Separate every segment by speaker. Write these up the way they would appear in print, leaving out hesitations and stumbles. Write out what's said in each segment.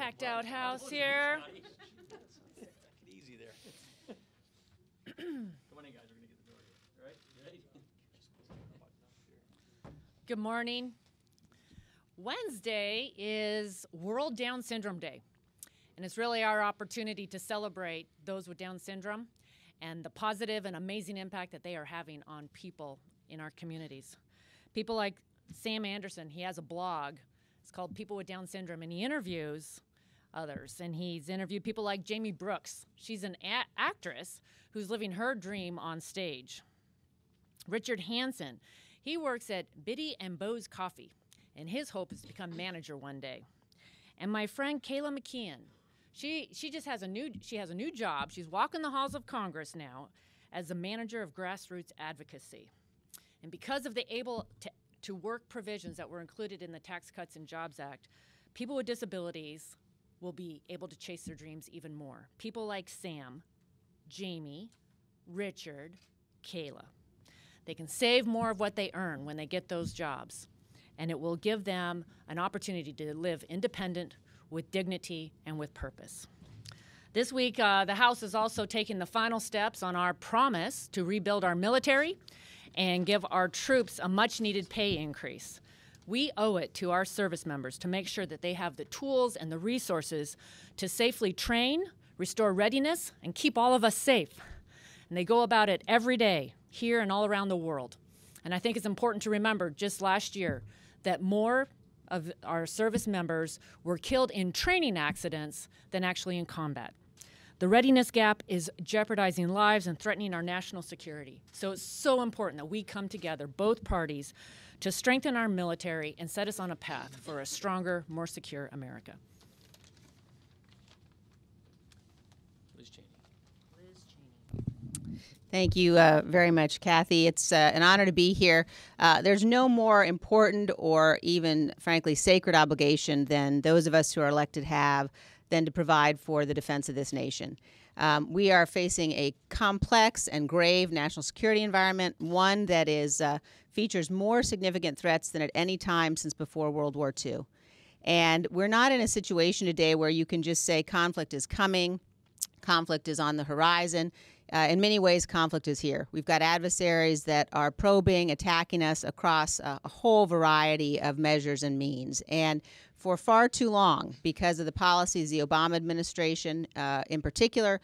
Speaker 1: Packed out house here.
Speaker 2: Easy there. Come on in, guys. We're gonna get the door here. All right? You ready?
Speaker 1: Good morning. Wednesday is World Down Syndrome Day, and it's really our opportunity to celebrate those with Down syndrome and the positive and amazing impact that they are having on people in our communities. People like Sam Anderson, he has a blog. It's called People with Down Syndrome, and he interviews others. And he's interviewed people like Jamie Brooks. She's an actress who's living her dream on stage. Richard Hansen, he works at Biddy and Bo's Coffee, and his hope is to become manager one day. And my friend Kayla McKeon, she just has a new job. She's walking the halls of Congress now as the manager of grassroots advocacy. And because of the able to work provisions that were included in the Tax Cuts and Jobs Act, people with disabilities will be able to chase their dreams even more. People like Sam, Jamie, Richard, Kayla. They can save more of what they earn when they get those jobs, and it will give them an opportunity to live independent, with dignity, and with purpose. This week, the House is also taking the final steps on our promise to rebuild our military and give our troops a much-needed pay increase. We owe it to our service members to make sure that they have the tools and the resources to safely train, restore readiness, and keep all of us safe. And they go about it every day, here and all around the world. And I think it's important to remember, just last year, that more of our service members were killed in training accidents than actually in combat. The readiness gap is jeopardizing lives and threatening our national security. So it's so important that we come together, both parties, to strengthen our military and set us on a path for a stronger, more secure America.
Speaker 2: Liz Cheney.
Speaker 3: Thank you very much, Kathy. It's an honor to be here. There's no more important or even, frankly, sacred obligation than those of us who are elected have than to provide for the defense of this nation. We are facing a complex and grave national security environment, one that features more significant threats than at any time since before World War II. And we're not in a situation today where you can just say conflict is coming, conflict is on the horizon. In many ways, conflict is here. We've got adversaries that are probing, attacking us across a whole variety of measures and means. And for far too long, because of the policies of the Obama administration in particular,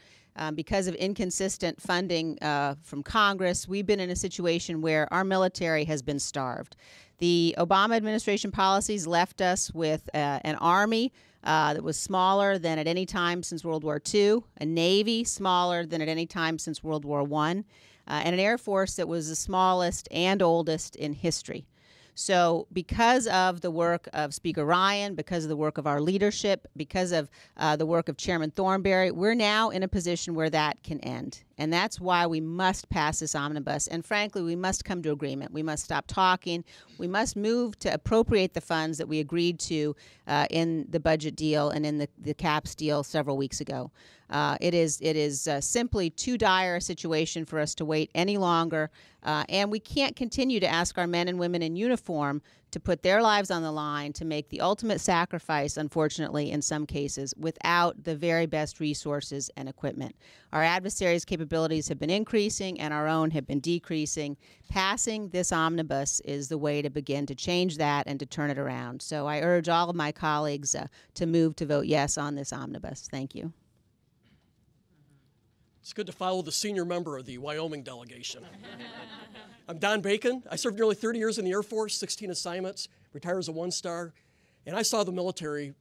Speaker 3: because of inconsistent funding from Congress, we've been in a situation where our military has been starved. The Obama administration policies left us with an Army that was smaller than at any time since World War II, a Navy smaller than at any time since World War I, and an Air Force that was the smallest and oldest in history. So because of the work of Speaker Ryan, because of the work of our leadership, because of the work of Chairman Thornberry, we're now in a position where that can end. And that's why we must pass this omnibus. And frankly, we must come to agreement. We must stop talking. We must move to appropriate the funds that we agreed to in the budget deal and in the CAPS deal several weeks ago. It is simply too dire a situation for us to wait any longer, and we can't continue to ask our men and women in uniform to put their lives on the line, to make the ultimate sacrifice, unfortunately, in some cases, without the very best resources and equipment. Our adversaries' capabilities have been increasing, and our own have been decreasing. Passing this omnibus is the way to begin to change that and to turn it around. So I urge all of my colleagues to move to vote yes on this omnibus. Thank you.
Speaker 4: It's good to follow the senior member of the Wyoming delegation. I'm Don Bacon. I served nearly 30 years in the Air Force, 16 assignments, retired as a one-star, and I saw the military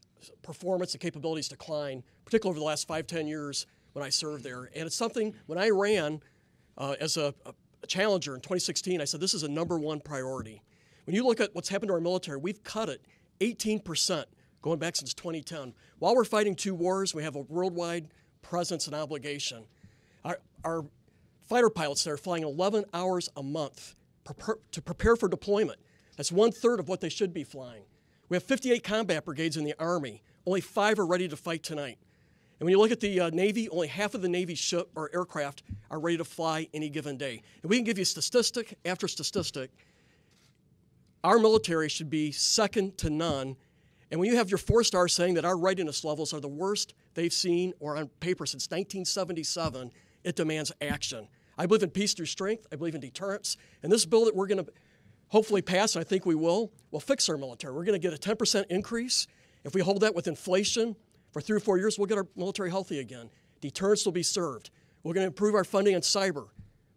Speaker 4: performance and capabilities decline, particularly over the last 5-10 years when I served there. And it's something, when I ran as a challenger in 2016, I said this is a #1 priority. When you look at what's happened to our military, we've cut it 18% going back since 2010. While we're fighting 2 wars, we have a worldwide presence and obligation. Our fighter pilots that are flying 11 hours a month to prepare for deployment. That's 1/3 of what they should be flying. We have 58 combat brigades in the Army. Only 5 are ready to fight tonight. And when you look at the Navy, only half of the Navy ship or aircraft are ready to fly any given day. And we can give you statistic after statistic. Our military should be second to none And when you have your 4-stars saying that our readiness levels are the worst they've seen or on paper since 1977, it demands action. I believe in peace through strength. I believe in deterrence. And this bill that we're going to hopefully pass, and I think we will fix our military. We're going to get a 10% increase. If we hold that with inflation for 3 or 4 years, we'll get our military healthy again. Deterrence will be served. We're going to improve our funding on cyber,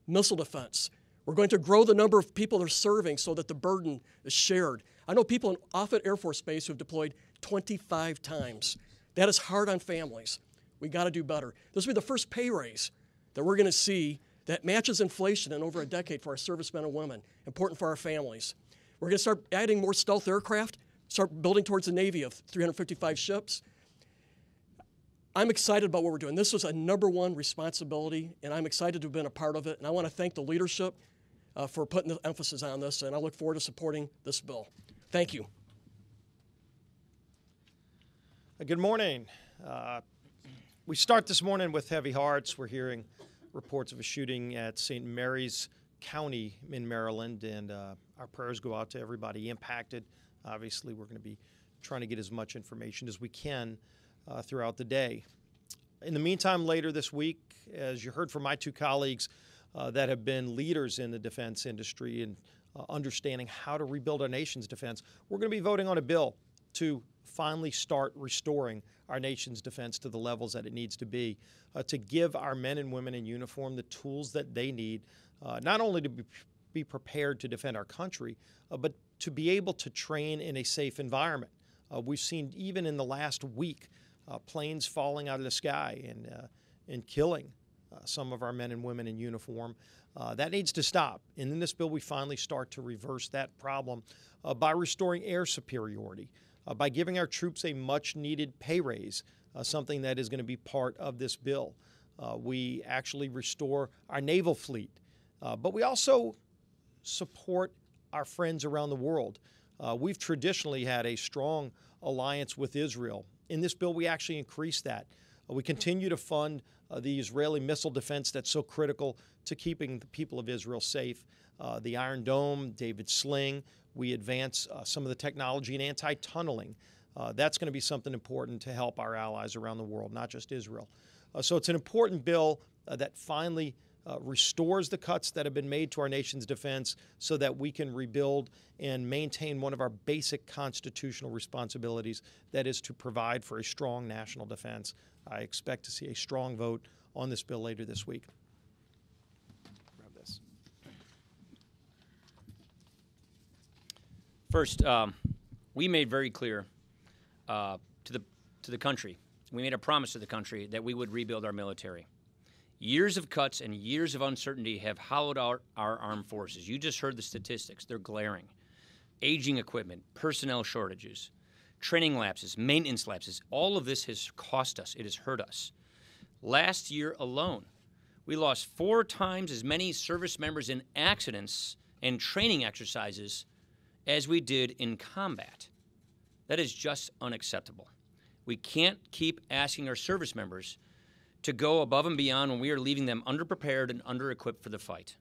Speaker 4: missile defense. We're going to grow the number of people that are serving so that the burden is shared. I know people in Offutt Air Force Base who have deployed 25 times. That is hard on families. We got to do better. This will be the first pay raise that we're going to see that matches inflation in over a decade for our servicemen and women, important for our families. We're going to start adding more stealth aircraft, start building towards a Navy of 355 ships. I'm excited about what we're doing. This was a #1 responsibility, and I'm excited to have been a part of it. And I want to thank the leadership for putting the emphasis on this, and I look forward to supporting this bill. Thank you.
Speaker 5: Good morning. We start this morning with heavy hearts. We're hearing reports of a shooting at St. Mary's County in Maryland, and our prayers go out to everybody impacted. Obviously, we're going to be trying to get as much information as we can throughout the day. In the meantime, later this week, as you heard from my 2 colleagues that have been leaders in the defense industry and understanding how to rebuild our nation's defense, we're going to be voting on a bill to finally start restoring our nation's defense to the levels that it needs to be, to give our men and women in uniform the tools that they need, not only to be prepared to defend our country, but to be able to train in a safe environment. We've seen, even in the last week, planes falling out of the sky and killing some of our men and women in uniform. That needs to stop. And in this bill, we finally start to reverse that problem by restoring air superiority, by giving our troops a much-needed pay raise, something that is going to be part of this bill. We actually restore our naval fleet, but we also support our friends around the world. We've traditionally had a strong alliance with Israel. In this bill, we actually increase that. We continue to fund the Israeli missile defense that's so critical to keeping the people of Israel safe. The Iron Dome, David Sling. We advance some of the technology in anti-tunneling. That's going to be something important to help our allies around the world, not just Israel. So it's an important bill that finally restores the cuts that have been made to our nation's defense so that we can rebuild and maintain one of our basic constitutional responsibilities, that is to provide for a strong national defense. I expect to see a strong vote on this bill later this week. Grab this.
Speaker 2: First, we made very clear to the country, we made a promise to the country that we would rebuild our military. Years of cuts and years of uncertainty have hollowed out our armed forces. You just heard the statistics. They're glaring. Aging equipment, personnel shortages, training lapses, maintenance lapses, all of this has cost us. It has hurt us. Last year alone, we lost 4 times as many service members in accidents and training exercises as we did in combat. That is just unacceptable. We can't keep asking our service members to go above and beyond when we are leaving them underprepared and under-equipped for the fight.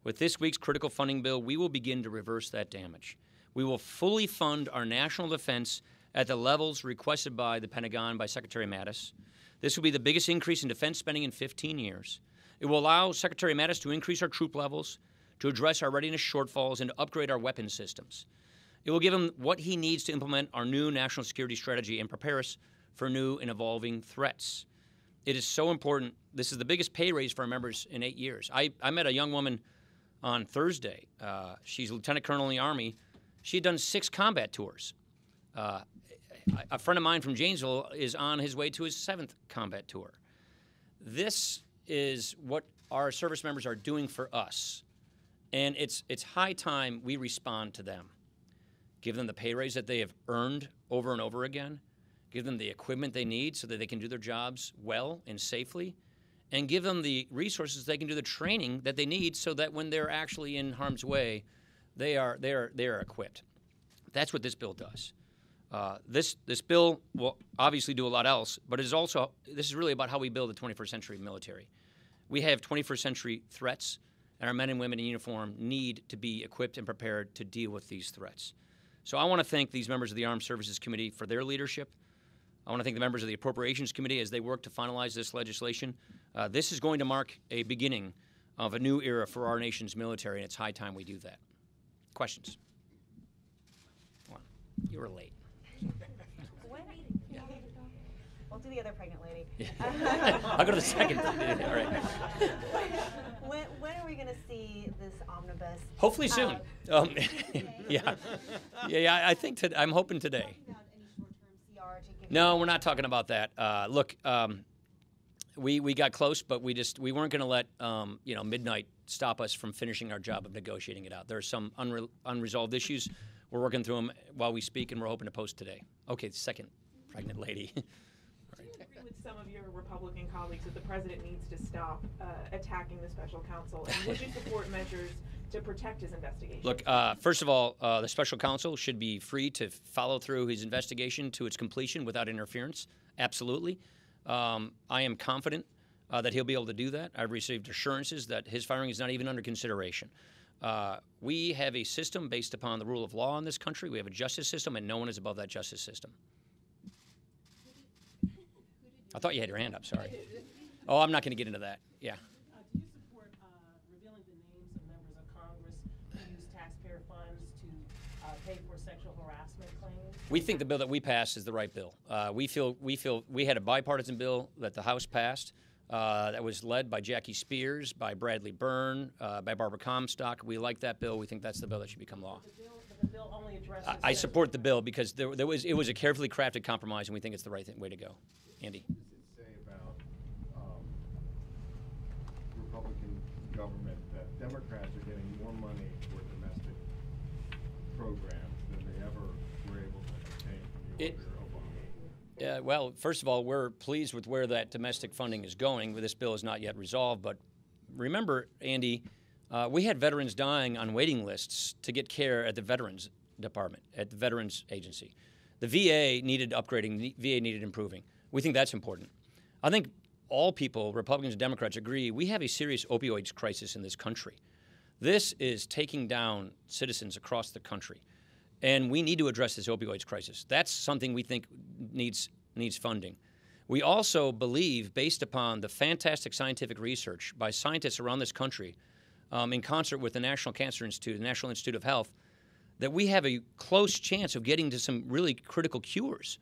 Speaker 2: With this week's critical funding bill, we will begin to reverse that damage. We will fully fund our national defense at the levels requested by the Pentagon by Secretary Mattis. This will be the biggest increase in defense spending in 15 years. It will allow Secretary Mattis to increase our troop levels, to address our readiness shortfalls, and to upgrade our weapons systems. It will give him what he needs to implement our new national security strategy and prepare us for new and evolving threats. It is so important. This is the biggest pay raise for our members in 8 years. I met a young woman on Thursday. She's a lieutenant colonel in the Army. She had done 6 combat tours. A friend of mine from Janesville is on his way to his 7th combat tour. This is what our service members are doing for us. And it's high time we respond to them. Give them the pay raise that they have earned over and over again. Give them the equipment they need so that they can do their jobs well and safely, and give them the resources they can do the training that they need so that when they're actually in harm's way, they are equipped. That's what this bill does. This bill will obviously do a lot else, but this is really about how we build the 21st century military. We have 21st century threats, and our men and women in uniform need to be equipped and prepared to deal with these threats. So I want to thank these members of the Armed Services Committee for their leadership. I want to thank the members of the Appropriations Committee as they work to finalize this legislation. This is going to mark a beginning of a new era for our nation's military, and it's high time we do that. Questions? Come on. You were late.
Speaker 6: We'll do the other pregnant lady.
Speaker 2: I'll go to the second. All right.
Speaker 6: When are we going to see this omnibus?
Speaker 2: Hopefully soon. Yeah. I think I'm hoping today. No, we're not talking about that. Look, we got close, but we weren't going to let midnight stop us from finishing our job of negotiating it out. There are some unresolved issues. We're working through them while we speak, and we're hoping to post today. Okay, second pregnant lady.
Speaker 7: Do you agree with some of your Republican colleagues that the president needs to stop attacking the special counsel? And would you support measures to protect his investigation?
Speaker 2: Look, first of all, the special counsel should be free to follow through his investigation to its completion without interference. Absolutely. I am confident that he'll be able to do that. I've received assurances that his firing is not even under consideration. We have a system based upon the rule of law in this country. We have a justice system, and no one is above that justice system. I thought you had your hand up, sorry. Oh, I'm not going to get into that. Yeah.
Speaker 8: Do you support revealing the names of members of Congress who use taxpayer funds to pay for sexual harassment claims?
Speaker 2: We think the bill that we passed is the right bill. We feel we had a bipartisan bill that the House passed that was led by Jackie Spears, by Bradley Byrne, by Barbara Comstock. We like that bill. We think that's the bill that should become law.
Speaker 8: The bill only addresses...
Speaker 2: I support the bill because it was a carefully crafted compromise, and we think it's the right way to go. Andy.
Speaker 9: What does it say about Republican government that Democrats are getting more money for domestic programs than they ever were able to obtain from the older Obama?
Speaker 2: Well, first of all, we're pleased with where that domestic funding is going. This bill is not yet resolved, but remember, Andy, we had veterans dying on waiting lists to get care at the Veterans Department, at the Veterans Agency. The VA needed upgrading, the VA needed improving. We think that's important. I think all people, Republicans and Democrats, agree we have a serious opioids crisis in this country. This is taking down citizens across the country, and we need to address this opioids crisis. That's something we think needs funding. We also believe, based upon the fantastic scientific research by scientists around this country, in concert with the National Cancer Institute, the National Institute of Health, that we have a close chance of getting to some really critical cures.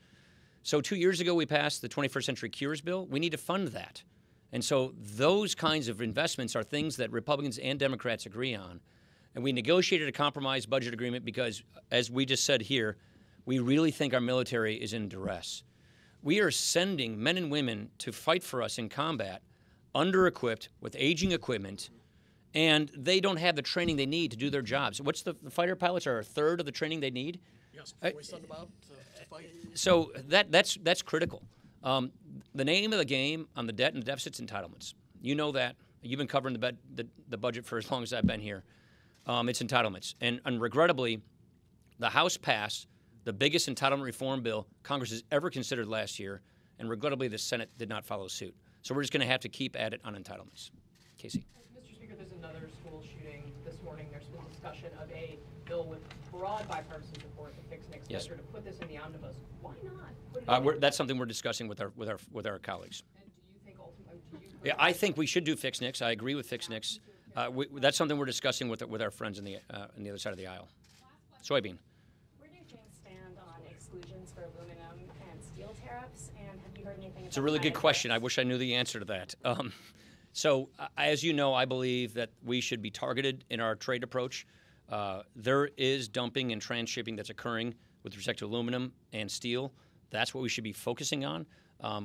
Speaker 2: So 2 years ago, we passed the 21st Century Cures Bill. We need to fund that. And so those kinds of investments are things that Republicans and Democrats agree on. And we negotiated a compromise budget agreement because, as we just said here, we really think our military is in duress. We are sending men and women to fight for us in combat, under-equipped, with aging equipment, and they don't have the training they need to do their jobs. What's the fighter pilots are a third of the training they need?
Speaker 4: Yes, we send them out to fight.
Speaker 2: So that's critical. The name of the game on the debt and the deficit's entitlements. You know that. You've been covering the budget for as long as I've been here. It's entitlements. And regrettably, the House passed the biggest entitlement reform bill Congress has ever considered last year, and regrettably the Senate did not follow suit. So we're just going to have to keep at it on entitlements. Casey.
Speaker 7: Mr. Speaker, there's another school shooting this morning. There's been discussion of a bill with broad bipartisan support to fix Nick's measure to put this in the omnibus. Why not?
Speaker 2: That's something we're discussing with our colleagues.
Speaker 7: And do you think ultimately,
Speaker 2: Yeah, I think we should do Fix Nix. I agree with Fix Nix. That's something we're discussing with our friends on the other side of the aisle. Soybean.
Speaker 10: Where do things stand on exclusions for aluminum and steel tariffs? And have you heard anything?
Speaker 2: It's a really good question. I wish I knew the answer to that. So, as you know, I believe that we should be targeted in our trade approach. There is dumping and transshipping that's occurring with respect to aluminum and steel. That's what we should be focusing on.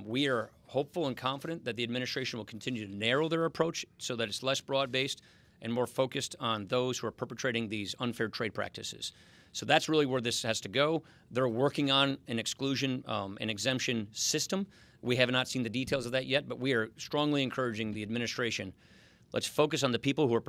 Speaker 2: We are hopeful and confident that the administration will continue to narrow their approach so that it's less broad-based and more focused on those who are perpetrating these unfair trade practices. So that's really where this has to go. They're working on an exclusion and exemption system. We have not seen the details of that yet, but we are strongly encouraging the administration. Let's focus on the people who are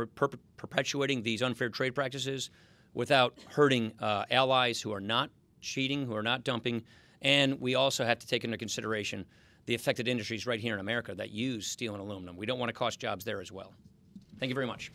Speaker 2: perpetuating these unfair trade practices without hurting allies who are not cheating, who are not dumping. And we also have to take into consideration the affected industries right here in America that use steel and aluminum. We don't want to cost jobs there as well. Thank you very much.